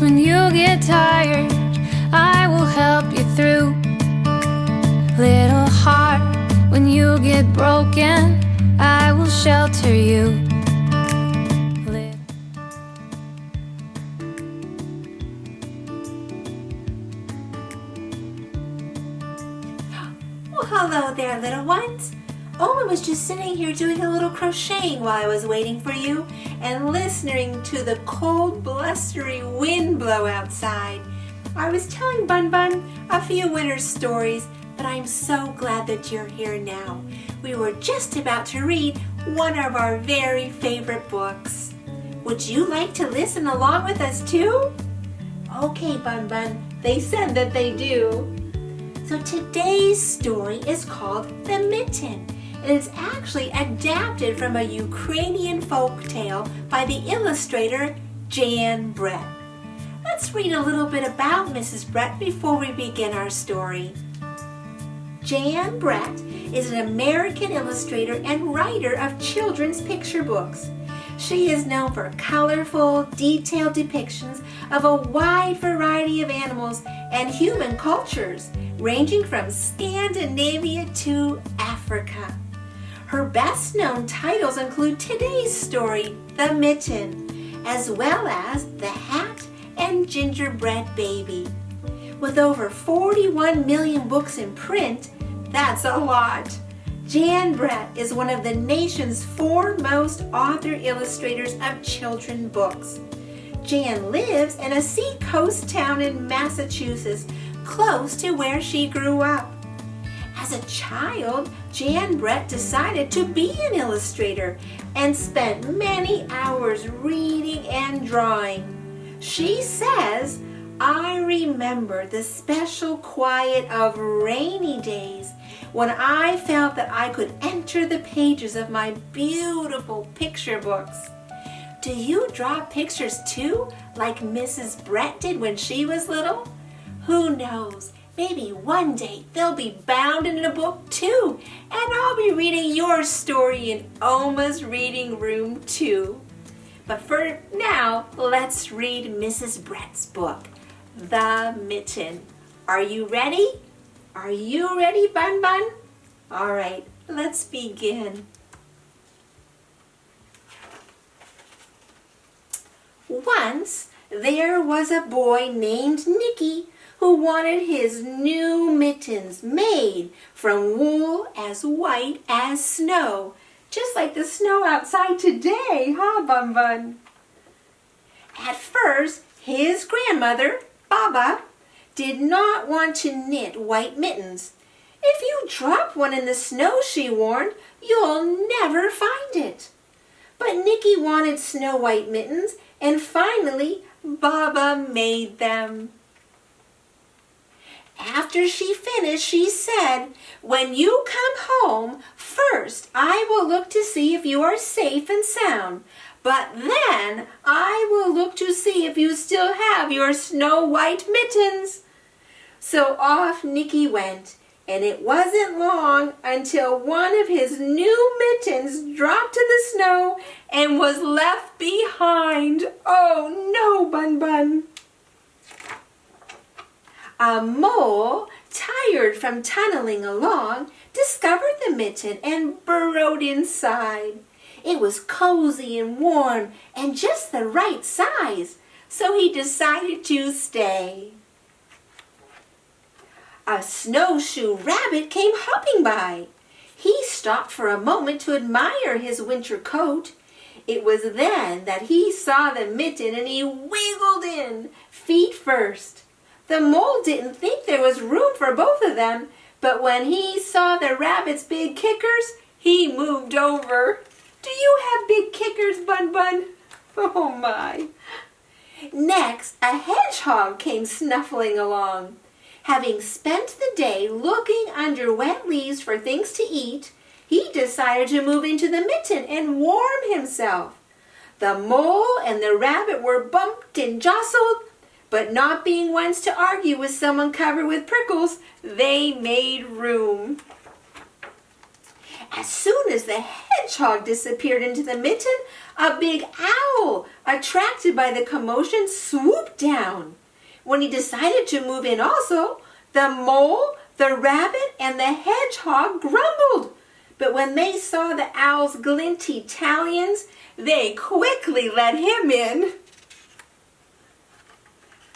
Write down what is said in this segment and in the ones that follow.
times when you get tired, I will help you through. Little heart, when you get broken, I will shelter you. Well, hello there, little ones. Oma was just sitting here doing a little crocheting while I was waiting for you and listening to the cold, blustery wind blow outside. I was telling Bun Bun a few winter stories, but I'm so glad that you're here now. We were just about to read one of our very favorite books. Would you like to listen along with us too? Okay, Bun Bun, they said that they do. So today's story is called The Mitten. And it's actually adapted from a Ukrainian folk tale by the illustrator Jan Brett. Let's read a little bit about Mrs. Brett before we begin our story. Jan Brett is an American illustrator and writer of children's picture books. She is known for colorful, detailed depictions of a wide variety of animals and human cultures, ranging from Scandinavia to Africa. Her best-known titles include today's story, The Mitten, as well as The Hat and Gingerbread Baby. With over 41 million books in print, that's a lot. Jan Brett is one of the nation's foremost author-illustrators of children's books. Jan lives in a seacoast town in Massachusetts, close to where she grew up. As a child, Jan Brett decided to be an illustrator and spent many hours reading and drawing. She says, "I remember the special quiet of rainy days when I felt that I could enter the pages of my beautiful picture books." Do you draw pictures too, like Mrs. Brett did when she was little? Who knows? Maybe one day they'll be bound in a book too, and I'll be reading your story in Oma's reading room too. But for now, let's read Mrs. Brett's book, The Mitten. Are you ready? Are you ready, Bun Bun? All right, let's begin. Once there was a boy named Nicki who wanted his new mittens made from wool as white as snow, just like the snow outside today, huh, Bun Bun? At first, his grandmother, Baba, did not want to knit white mittens. If you drop one in the snow, she warned, you'll never find it. But Nicki wanted snow white mittens, and finally, Baba made them. After she finished, she said, "When you come home, first I will look to see if you are safe and sound, but then I will look to see if you still have your snow white mittens." So off Nicki went, and it wasn't long until one of his new mittens dropped to the snow and was left behind. Oh no, Bun Bun! A mole, tired from tunneling along, discovered the mitten and burrowed inside. It was cozy and warm and just the right size, so he decided to stay. A snowshoe rabbit came hopping by. He stopped for a moment to admire his winter coat. It was then that he saw the mitten and he wiggled in, feet first. The mole didn't think there was room for both of them, but when he saw the rabbit's big kickers, he moved over. Do you have big kickers, Bun Bun? Oh my! Next, a hedgehog came snuffling along. Having spent the day looking under wet leaves for things to eat, he decided to move into the mitten and warm himself. The mole and the rabbit were bumped and jostled, but not being ones to argue with someone covered with prickles, they made room. As soon as the hedgehog disappeared into the mitten, a big owl, attracted by the commotion, swooped down. When he decided to move in also, the mole, the rabbit, and the hedgehog grumbled. But when they saw the owl's glinty talons, they quickly let him in.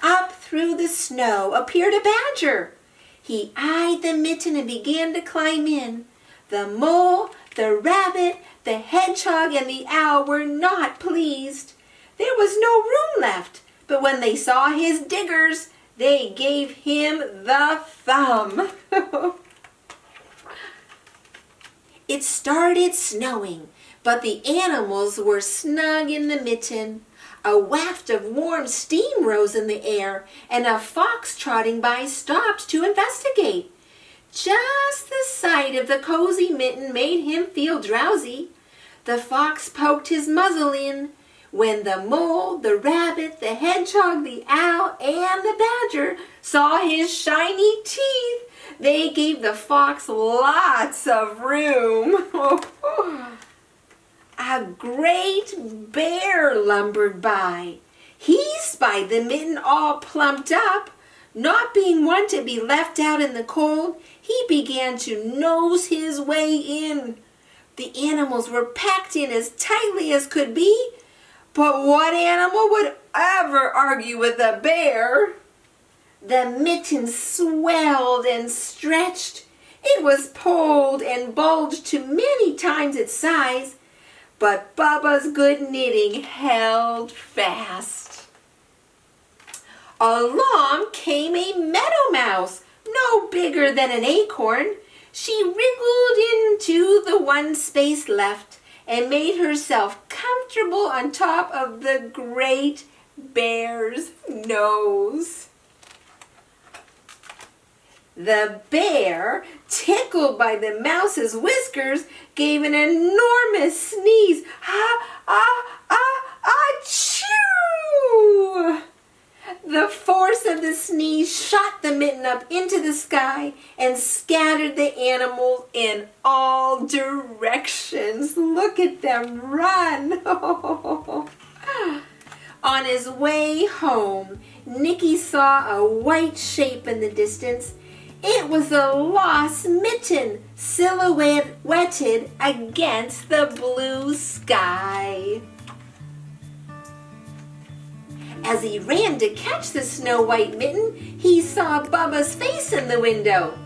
Up through the snow appeared a badger. He eyed the mitten and began to climb in. The mole, the rabbit, the hedgehog, and the owl were not pleased. There was no room left, but when they saw his diggers, they gave him the thumb. It started snowing, but the animals were snug in the mitten. A waft of warm steam rose in the air, and a fox trotting by stopped to investigate. Just the sight of the cozy mitten made him feel drowsy. The fox poked his muzzle in. When the mole, the rabbit, the hedgehog, the owl, and the badger saw his shiny teeth, they gave the fox lots of room. A great bear lumbered by. He spied the mitten all plumped up. Not being one to be left out in the cold, he began to nose his way in. The animals were packed in as tightly as could be, but what animal would ever argue with a bear? The mitten swelled and stretched. It was pulled and bulged to many times its size, but Bubba's good knitting held fast. Along came a meadow mouse, no bigger than an acorn. She wriggled into the one space left and made herself comfortable on top of the great bear's nose. The bear, tickled by the mouse's whiskers, gave an enormous sneeze. Achoo! The force of the sneeze shot the mitten up into the sky and scattered the animals in all directions. Look at them run! On his way home, Nicki saw a white shape in the distance. It was a lost mitten, silhouetted against the blue sky. As he ran to catch the snow-white mitten, he saw Bubba's face in the window.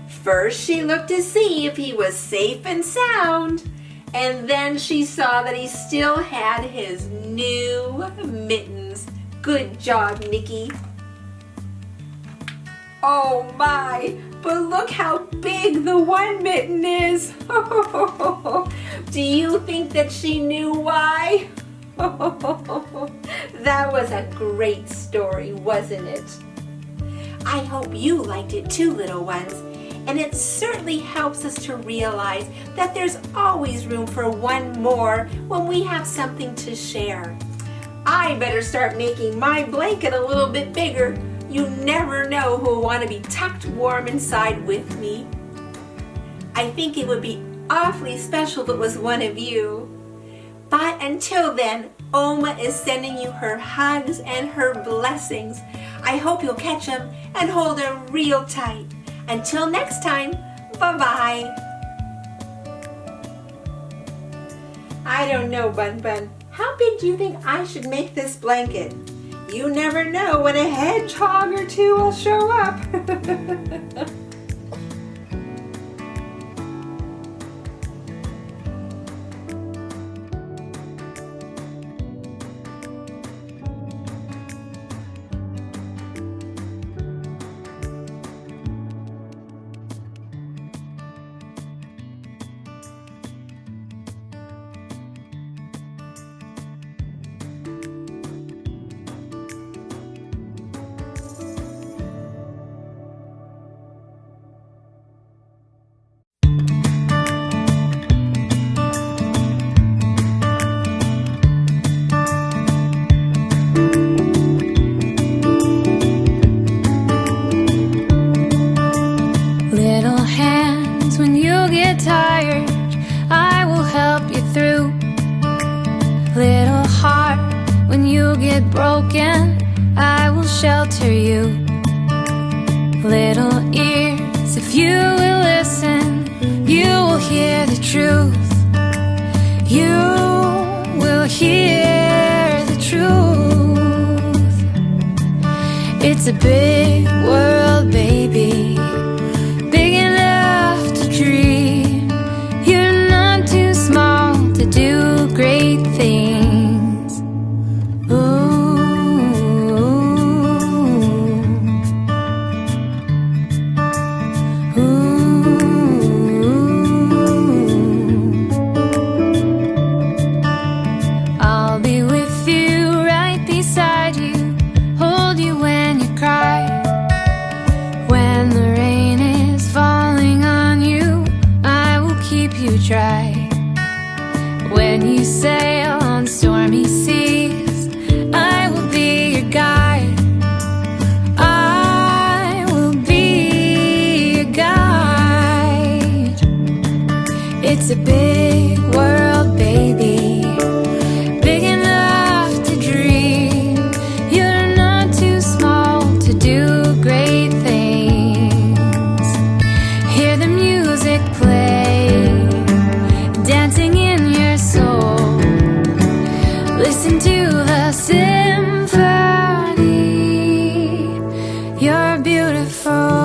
First, she looked to see if he was safe and sound, and then she saw that he still had his new mittens. Good job, Nicki. Oh my, but look how big the one mitten is. Do you think that she knew why? That was a great story, wasn't it? I hope you liked it too, little ones. And it certainly helps us to realize that there's always room for one more when we have something to share. I better start making my blanket a little bit bigger. You never know who will want to be tucked warm inside with me. I think it would be awfully special if it was one of you. But until then, Oma is sending you her hugs and her blessings. I hope you'll catch them and hold them real tight. Until next time, bye-bye. I don't know, Bun Bun. How big do you think I should make this blanket? You never know when a hedgehog or two will show up. shelter you. Little ears, if you will listen, you will hear the truth. You will hear the truth. It's a big world, baby, big enough to dream. You're not too small to do great things. Ooh. I'll be with you, right beside you, hold you when you cry. When the rain is falling on you, I will keep you dry. When you sail on stormy seas, I will be your guide. I will be your guide. It's a big world, baby, big enough to dream. You're not too small to do great things. Hear the music play, dancing in your soul. Listen to the symphony. You're beautiful.